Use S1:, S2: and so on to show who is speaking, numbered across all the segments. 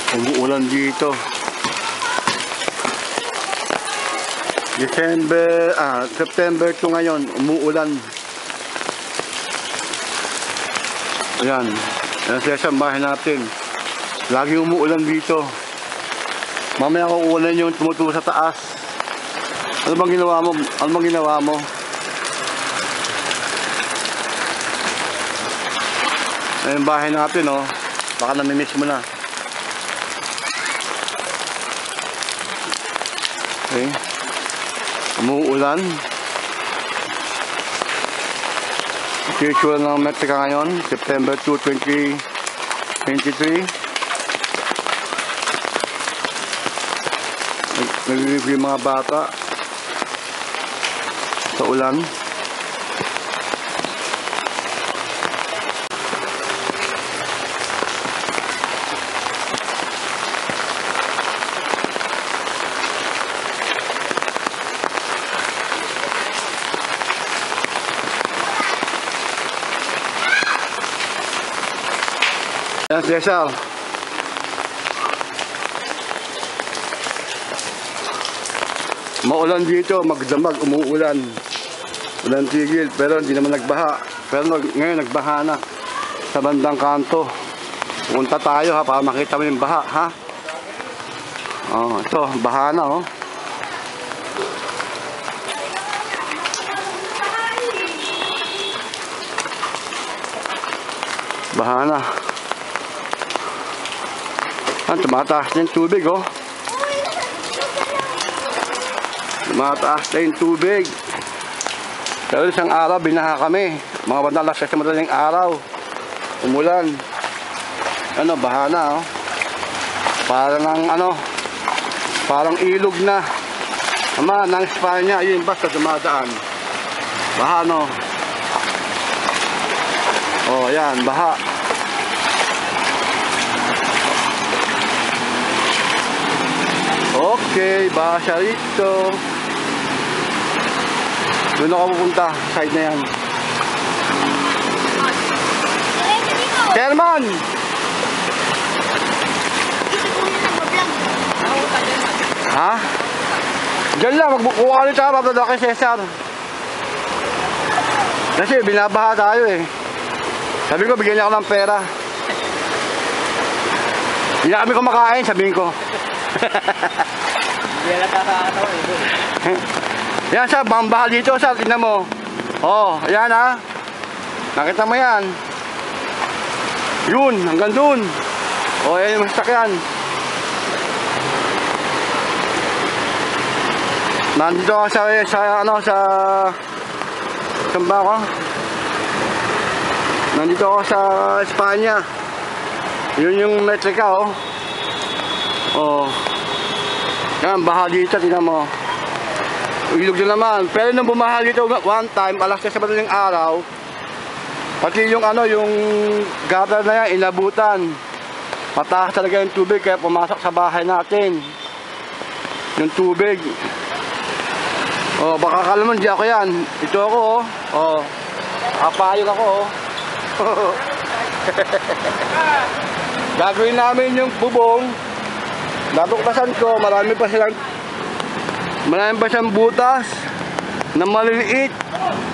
S1: Umuulan dito. September to ngayon, umuulan. Ayan. Ayan siya sa bahay natin. Lagi umuulan dito. Mamaya kukunan yung tumutulo sa taas. Ano bang ginawa mo? Ano bang ginawa mo? Ayan yung bahay natin, oh. Baka namimiss mo na. Okay. Umuulan. Usual ng Metrika ngayon, September 2, 2023. Nag-review yung mga bata sa ulan. Yan si Cesar. Maulan dito, magdamag, umuulan. Walang tigil, pero hindi naman nagbaha. Pero ngayon nagbaha na sa bandang kanto. Punta tayo ha, para makita mo yung baha ha. Oh, ito, baha na oh. Baha na. Tumataas na yung tubig, oh. Tumataas na yung tubig. Pero isang araw, binaha kami. Mga bandang alas 6 madaling araw. Umulan. Ano, baha na, oh. Parang ilog na. Ama, nang Espanya, yun, basta dumadaan. Baha, no. Oh, yan, baha. Okay, baha siya rito. Doon ako pupunta, side na yan. Sherman! Ha? Diyan lang, magbukuha ka nito ha, bababa kay Cesar. Kasi binabaha tayo eh. Sabi ko, bigyan niya ako ng pera. Hindi na kami kumakain, sabihin ko.
S2: Hindi na nakakatawa eh.
S1: Yan sa bambaha dito sa tingnan mo. Oh, ayan ha. Nakita mo yan. Yun, hanggang dun. Oh, ayan yung masakyan. Nandito ako sa saan ba ako? Nandito ako sa Espanya. Yun yung Metrika oh. Oh. Yan, baha dito, tingnan mo. Ilog na naman. Pero nung bumaha dito one time, alas 6 sa madaling araw, pati yung yung gutter na yan, inabutan. Mataas talaga yung tubig, kaya pumasok sa bahay natin. Yung tubig. Oh, baka akala mo, hindi ako yan. Ito ako, oh. Oh. Kapayog ako, oh. Gagawin namin yung bubong. Natuktasan ko, marami pa siyang butas na maliliit.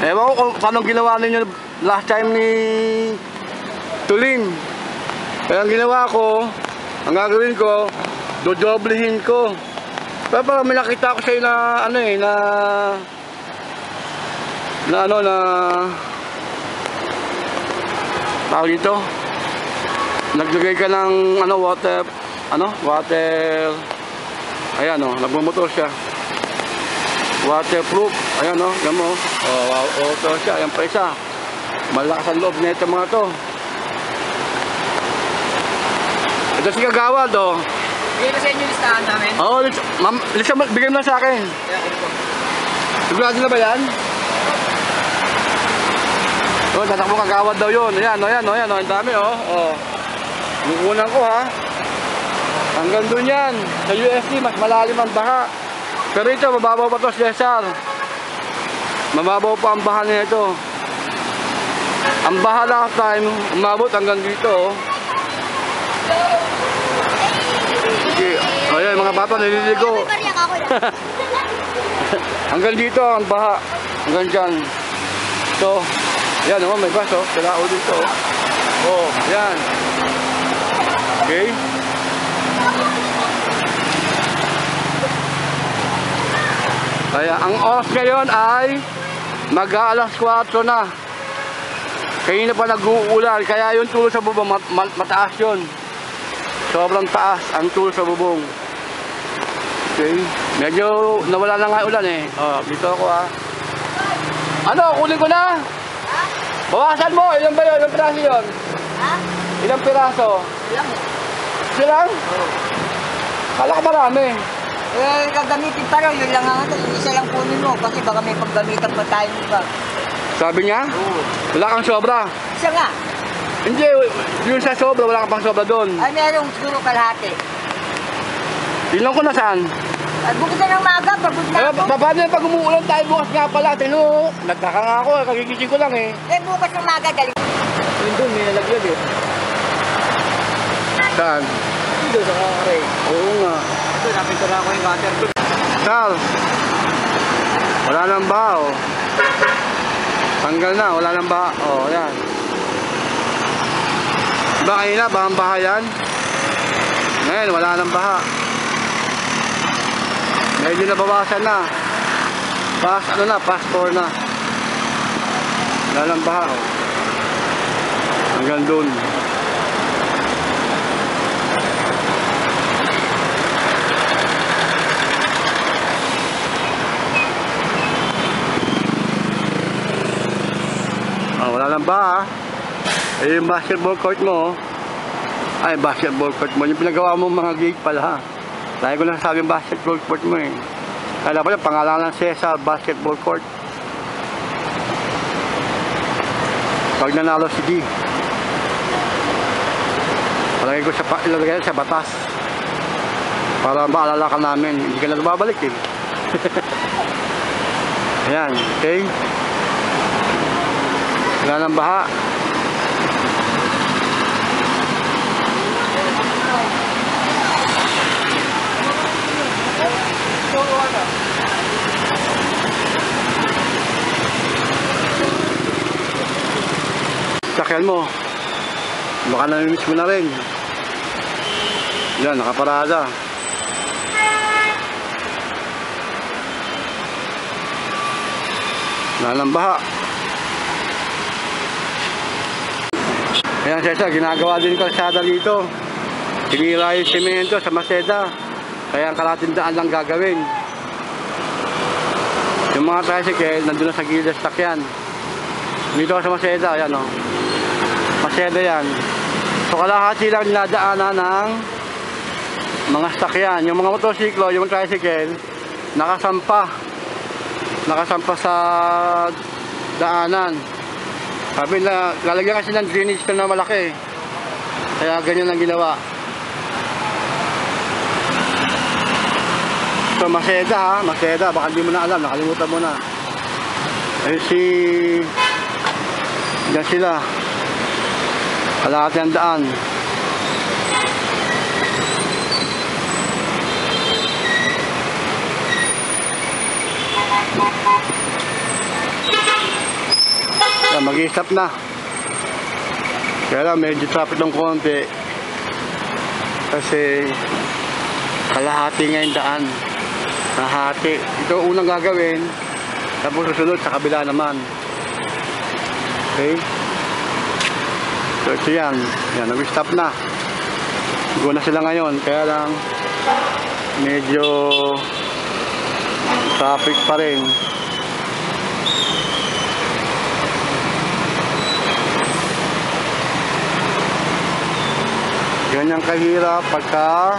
S1: Ewan ko kung paano ginawa ninyo last time ni Tulin. Kaya ang ginawa ko, ang gagawin ko, dodoblehin ko. Pero parang may nakita ko sa'yo na tawag dito, naglagay ka ng water, ayan o, nagmumotor siya, waterproof, ayan o, yan mo, auto siya, ayan pa isa, malakas ang loob na ito mga to. Ito si Kagawad o.
S2: Bigay na sa inyo listahan namin?
S1: Oo, bigay mo lang sa akin. Sigurado na ba yan? Oh, tatakbo Kagawad daw yun. Ayan, ang dami oh. Yung unang ko ha. Hanggang dun yan. Sa USC, mas malalim ang baha. Pero ito, mababaw pa to, Cesar. Mababaw pa ang baha nito. Ang baha last time, umabot hanggang dito oh. pa, naliligo.
S3: May bariyak ako lang.
S1: Hanggang dito ang baha. Hanggang dyan. So, yan naman may baso. Kalao dito. Oh, yan. Okay. Kaya ang oras ngayon ay mag-aalas 4 na. Kanina pa nag-uulan. Kaya yung tulo sa bubong mataas yun. Sobrang taas ang tulo sa bubong. Okay. Medyo nawala na nga yung ulan eh. Oh, dito ako ah. Ano, kunin ko na?
S3: Ha?
S1: Bawasan mo. Ilan ba yun? Ilang piraso yun?
S3: Ha?
S1: Ilang piraso?
S3: Ilang eh.
S1: Silang?
S2: Oo.
S1: Kala ko marami.
S2: Eh, gagamitin pa rin. Yun lang ang ito. Isa lang kunin mo. Kasi baka may paggamitan pa tayo iba.
S1: Sabi niya?
S2: Oo.
S1: Wala kang sobra.
S2: Isa nga.
S1: Hindi, yung sa sobra, wala kang pang sobra doon.
S2: Ay, merong siguro kalahati.
S1: Ilan ko na saan?
S2: Ay, bukod na ng maga. Pagod na ako.
S1: Paano yung pag umuulan tayo bukas nga pala? Tino, nagkaka nga ako, kagigising ko lang eh.
S2: Eh, bukas ng maga. Galing. Yun doon, may nalaglag eh.
S1: Saan?
S2: Yun doon, sa kakaray.
S1: Oo nga.
S2: Ito, napintura ko yung water doon.
S1: Sal, wala nang ba oh. Tanggal na, wala nang ba. Oh, yan. Diba kanina, bahang baha yan? Ngayon, wala nang baha. Medyo nabawasan na. Pass, ano na, pass 4 na. Wala nang baha oh. Hanggang doon. Wala nang ba eh, yung basketball court mo ay basketball court mo yung pinagawa mo mga gate pala ha. Dahil ko na sabi yung basketball court mo eh. Kaya pala pangalan ng Cesar Basketball Court. Pag nanalo si D, palagay ko ilagay sa batas para maalala ka namin, hindi ka na babalik eh. Ayan, okay. Wala nang baha. Sakyan mo. Baka namimiss mo na rin. Yan, nakaparada. Wala nang baha. Ayan, Cesar, ginagawa din kalsada dito. Sinira yung semento sa Maceda. Kaya ang kalatindaan lang gagawin. Yung mga tricycle, nandun na sa gilid sa sakyan. Dito sa Maceda, ayan o. Maceda yan. So kalahati lang dinadaanan ng mga sakyan. Yung mga motosiklo, yung tricycle, nakasampa. Nakasampa sa daanan. Sabi na, lalagyan kasi ng drainage na malaki. Kaya ganyan ang ginawa. So Maceda ha, Maceda, baka hindi mo na alam, nakalimutan mo na. Ayun yan sila. Kalahati ang daan. Mag-i-stop na. Kaya lang medyo traffic ng konti. Kasi kalahati nga yung daan. Kalahati. Ito unang gagawin. Tapos susunod sa kabila naman. Okay? So ito yan. Yan, nag-stop na. Go na sila ngayon. Kaya lang medyo traffic pa rin. Ganyan kahirap pagka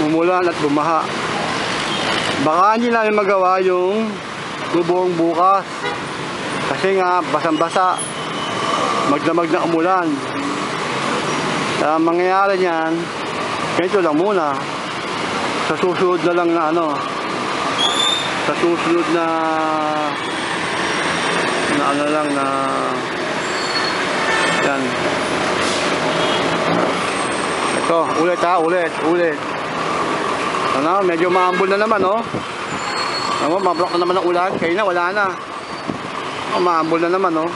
S1: mumulan at bumaha. Baka hindi namin magawa yung bubong bukas. Kasi nga basang-basa. Magdamag na umulan. Ang mangyayari niyan, ganito lang muna. Sa susunod na lang na ano. Sa susunod na ano lang na yan. Ito So, ulit ha, ulit. Ano, medyo maambon na naman, oh. Ano, mablok na naman ang ulan. Kaya na, wala na. Oh, maambon na naman, oh.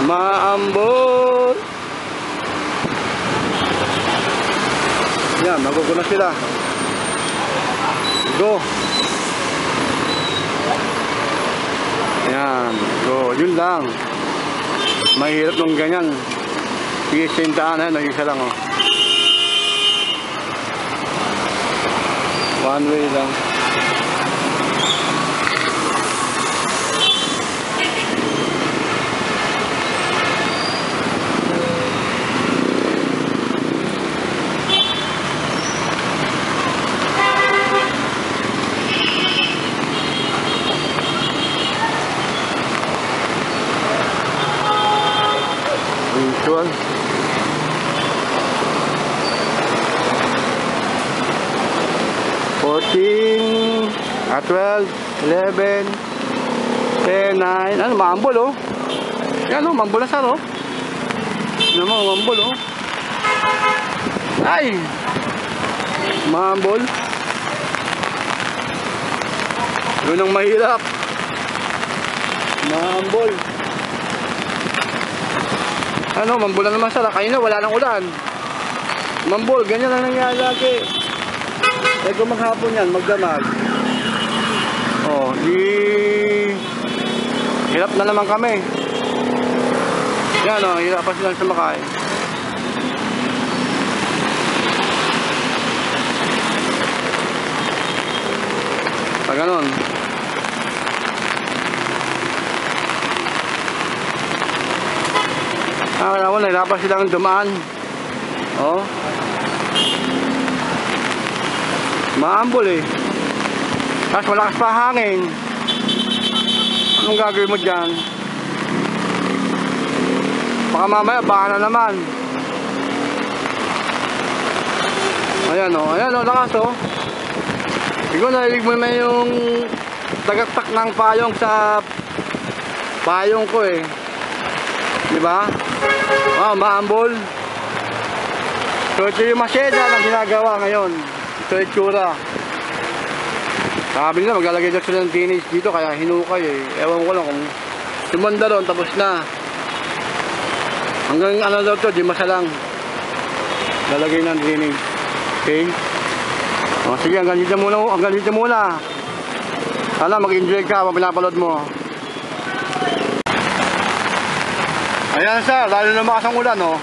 S1: Maambon. Yan, magugulo sila. Go. Yan, go. Yun lang. Mahirap nung ganyan. Isintaan na, isa lang, oh. One way lang. Usual. 14, 12, 11, 10, 9. Ano, maambol, oh. Yan, oh, maambol na sar, oh. Ano mo, maambol, oh. Ay! Maambol. Yun ang mahirap. Maambol. Ano, mambol na naman sar. Kanina wala nang ulan. Mambol, ganyan lang nangyari lagi. Eh kung maghapon yan, magdamag. Oh, hirap na naman kami. Yan, oh, hirap pa silang sumakay. Pag ganon. Kaya ako, nahirapan silang dumaan. Oh. Maambol eh. Tapos malakas pa hangin. Anong gagawin mo dyan? Baka mamaya, baka na naman. Ayan o, lakas o. Siguro narinig mo naman yung tagaktak ng payong sa payong ko eh. Diba? Maambol. So ito yung masyeda na ginagawa ngayon. Ito yung tsura. Sabi nila maglalagay daw sila ng drainage dito kaya hinukay eh. Ewan ko lang kung sumanda doon tapos na. Hanggang ano daw to, di masalang. Lalagay ng drainage. Okay? O, sige, hanggang dito muna. Hanggang dito muna. Sana mag-enjoy ka pag pinapanood mo. Ayan sir, lalo na lumakas ang ulan oh.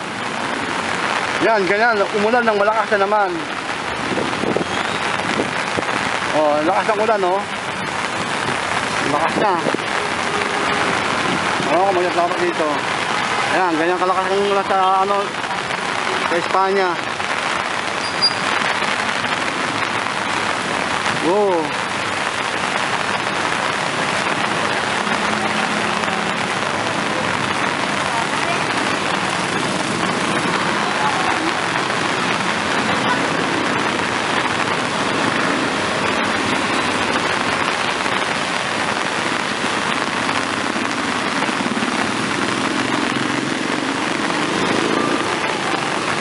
S1: Yan, ganyan, umulan ng malakas na naman. Oh, lakas ang ulan oh. Lakas na. Oo, maglapat dito. Ayan, ganyan kalakas ang ulan sa ano, sa Espanya. Oh.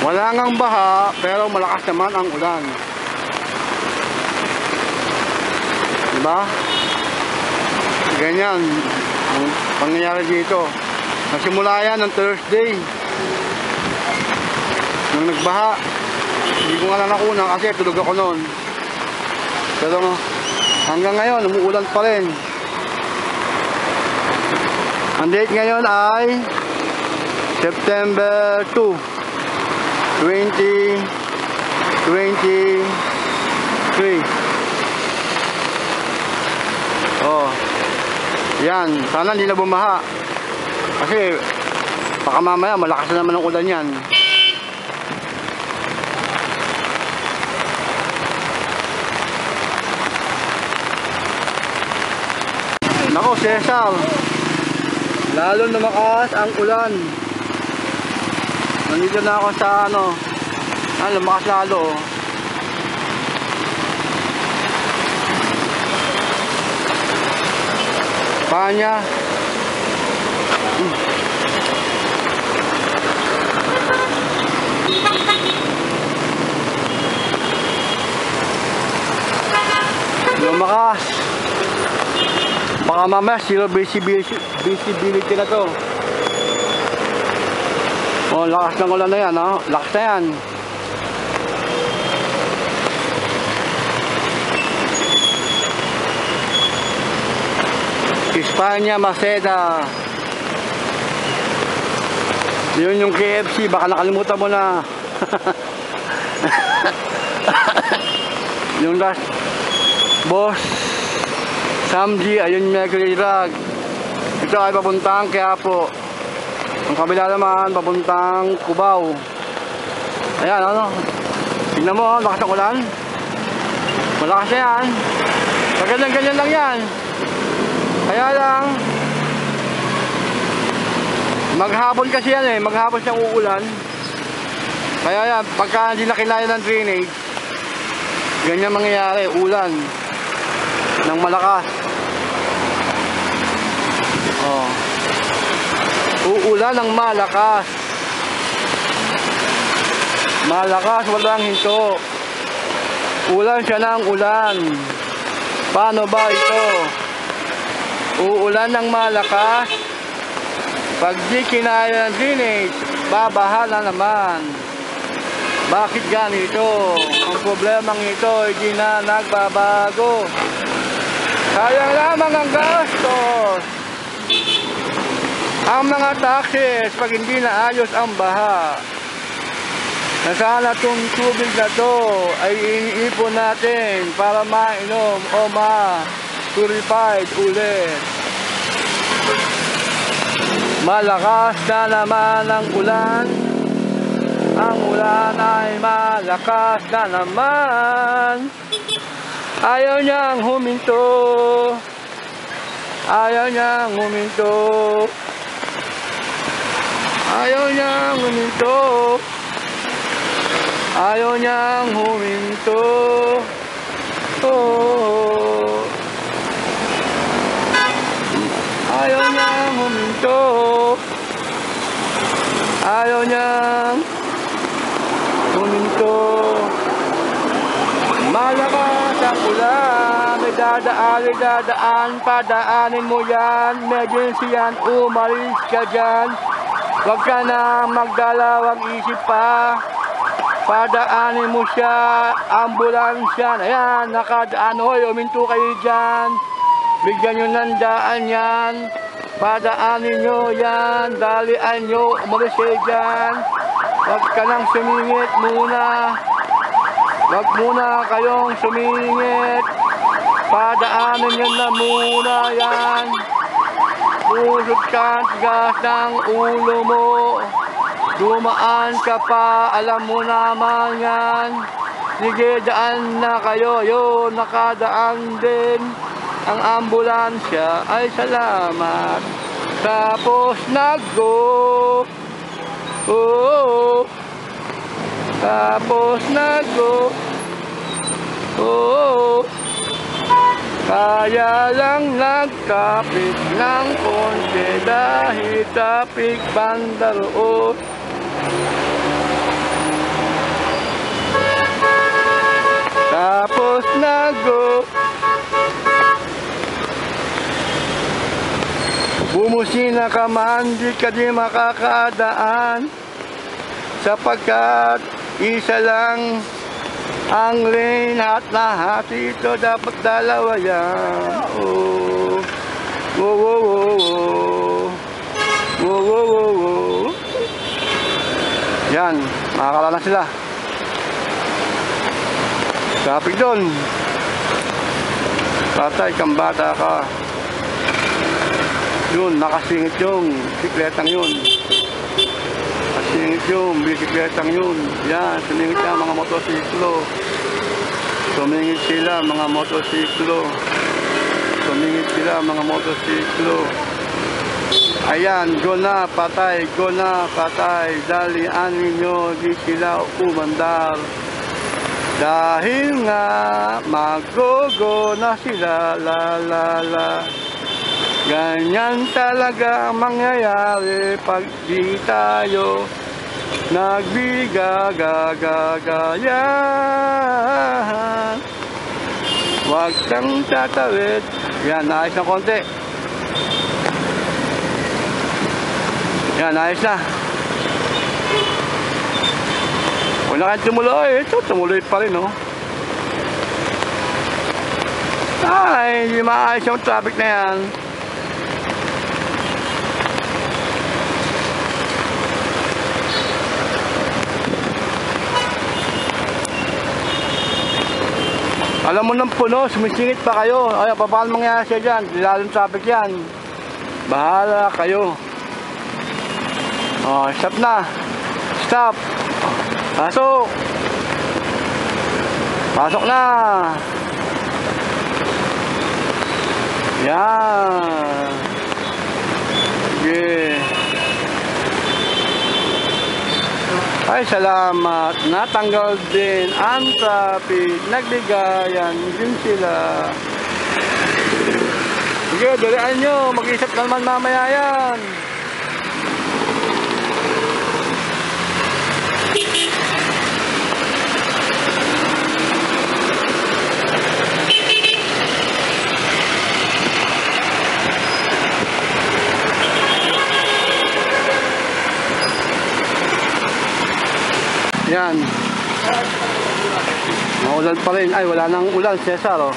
S1: Wala ngang baha, pero malakas naman ang ulan. Diba? Ganyan ang pangyayari dito. Nagsimula yan ng Thursday. Nung nagbaha, hindi ko nga lang nakunan kasi tulog ako noon. Pero hanggang ngayon, umuulan pa rin. Ang date ngayon ay September 2. 2023. Oh. Yan, sana hindi na bumaha. Kasi baka mamaya malakas na naman ang ulan yan. Nako, Cesar. Lalo lumakas ang ulan. Nandito na ako sa ano, lumakas lalo. Espanya. Lumakas. Baka mamaya zero visibility na to. Oh, lakas ng ulan na yan, oh. Lakas na yan. Espanya, Maceda. Yun yung KFC, baka nakalimutan mo na. Yung last boss Samji, ayun yung Mercury Drag. Ito ay papuntang Quiapo. Ang kabila naman papuntang Cubao. Ayan, ano, tignan mo, lakas ng ulan. Malakas na yan. Pag ganyan lang yan. Kaya lang maghapon kasi yan, maghapon siyang uulan. Kaya yan, pagka hindi na kinaya ng drainage, ganyan mangyayari, ulan ng malakas. Oh. Uulan ng malakas. Malakas, walang hinto. Ulan siya ng ulan. Paano ba ito? Uulan ng malakas. Pag di kinaya ng drainage, babaha na naman. Bakit ganito? Ang problemang ito ay di na nagbabago. Sayang lamang ang gastos. Ang mga taxes pag hindi naayos ang baha. Na sana itong tubig na to ay iniipon natin para mainom o ma-purified ulit. Malakas na naman ang ulan. Ang ulan ay malakas na naman. Ayaw niyang huminto. Ayaw niyang huminto. Ayaw niyang huminto. Ayaw niyang huminto. Oh. Ayaw niyang huminto. Ayaw niyang huminto. Malakas ang ulan. May dadaan, padaanin mo yan. Emergency yan, umalis ka dyan. Huwag ka na magdalawang isip pa. Padaanin mo siya, ambulansya. Ayan, nakadaan. Hoy, uminto kayo dyan. Bigyan nyo ng daan yan. Padaanin nyo yan. Dalian nyo, umalis kayo dyan. Huwag ka nang sumingit muna. Huwag muna kayong sumingit. Padaanin nyo na muna yan. Pusot ka ang tigas ng ulo mo. Dumaan ka pa, alam mo naman yan. Sige, daan na kayo. Yun, nakadaan din. Ang ambulansya ay salamat. Tapos nag-go. Oh, tapos nag-go. Oh, kaya lang nagkapit ng konti dahil tapik banda roon. Tapos nag-go. Bumusina ka man, di ka di makakadaan. Sapagkat isa lang ang lane at lahat ito dapat dalawa yan. Oh. Wow, wow, wow, wow. Wow, wow, wow, wow. Yan, makakala na sila. Traffic doon. Patay kang bata ka. Yun, nakasingit yung bikletang yun. Nakasingit yung bikletang yun. Yan, sumingit na mga motosiklo. Sumingit sila mga motosiklo. Sumingit sila mga motosiklo. Ayan, go na, patay, go na, patay. Dalian ninyo, di sila umandar. Dahil nga, mag-go-go na sila, la la la. Ganyan talaga ang mangyayari pag di tayo nagbigagagayan. Huwag kang tatawid. Yan, naayos na konti. Yan, naayos na. Kung na kayo tumuloy, ito, tumuloy pa rin, oh. Ay, hindi maayos yung traffic na yan. Alam mo ng puno, sumisingit pa kayo. Ay, paano mangyayari siya dyan? Lalong traffic yan. Bahala kayo. Oh, stop na. Stop. Pasok. Pasok na. Yan. Sige. Ay, salamat. Natanggal din ang traffic. Nagbigayan din sila. Sige, dalian nyo. Mag-isip naman mamaya yan. Yan. Maulan pa rin. Ay, wala nang ulan, Cesar, oh.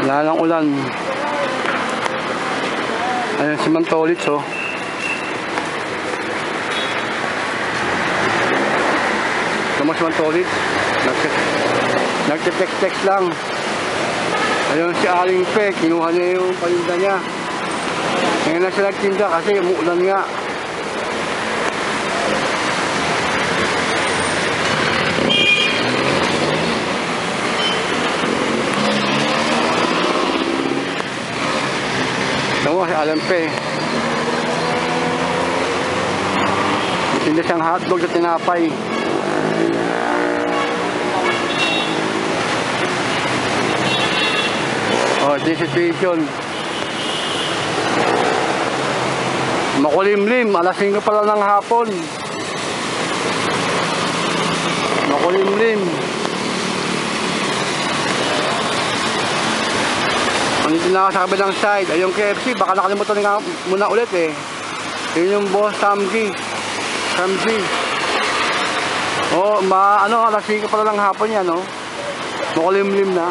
S1: Wala nang ulan. Ayan si Mantolit, oh. Tama si Mantolit. Nagte-text lang. Ayun si Aling Pe, kinuha niya yung palinda niya. Ngayon na siya nagtinda kasi umuulan nga. Ito si Alan Pe. Tinda siyang hotdog sa tinapay. Oh, this situation. Makulimlim, alas 5 pa lang ng hapon. Makulimlim. Andito na ako sa kabilang side. Ay, yung KFC, baka nakalimutan nga muna ulit eh. Yun yung boss Samji. Oh, alas 5 pa lang ng hapon yan, oh. Makulimlim na.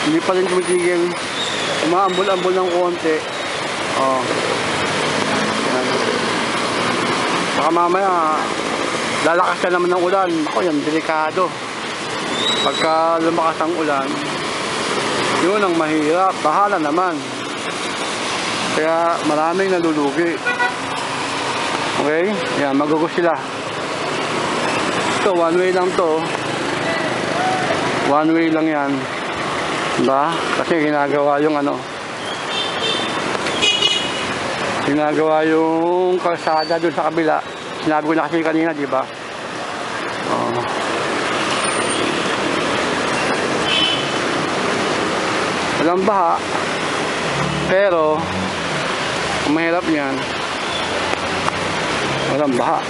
S1: Hindi pa rin tumitigil. Umaambol-ambol ng konti. Oh. Yan. Baka mamaya lalakas ka naman ng ulan. Ako yan, delikado. Pagka lumakas ang ulan, yun ang mahirap. Bahala naman. Kaya maraming nalulugi. Okay? Yan, magugos sila. Ito, one way lang to. One way lang yan. Diba? Kasi ginagawa yung ginagawa yung kalsada doon sa kabila. Sinabi ko na kasi kanina, di ba? Oh. Walang baha. Pero, ang mahirap niyan, walang baha.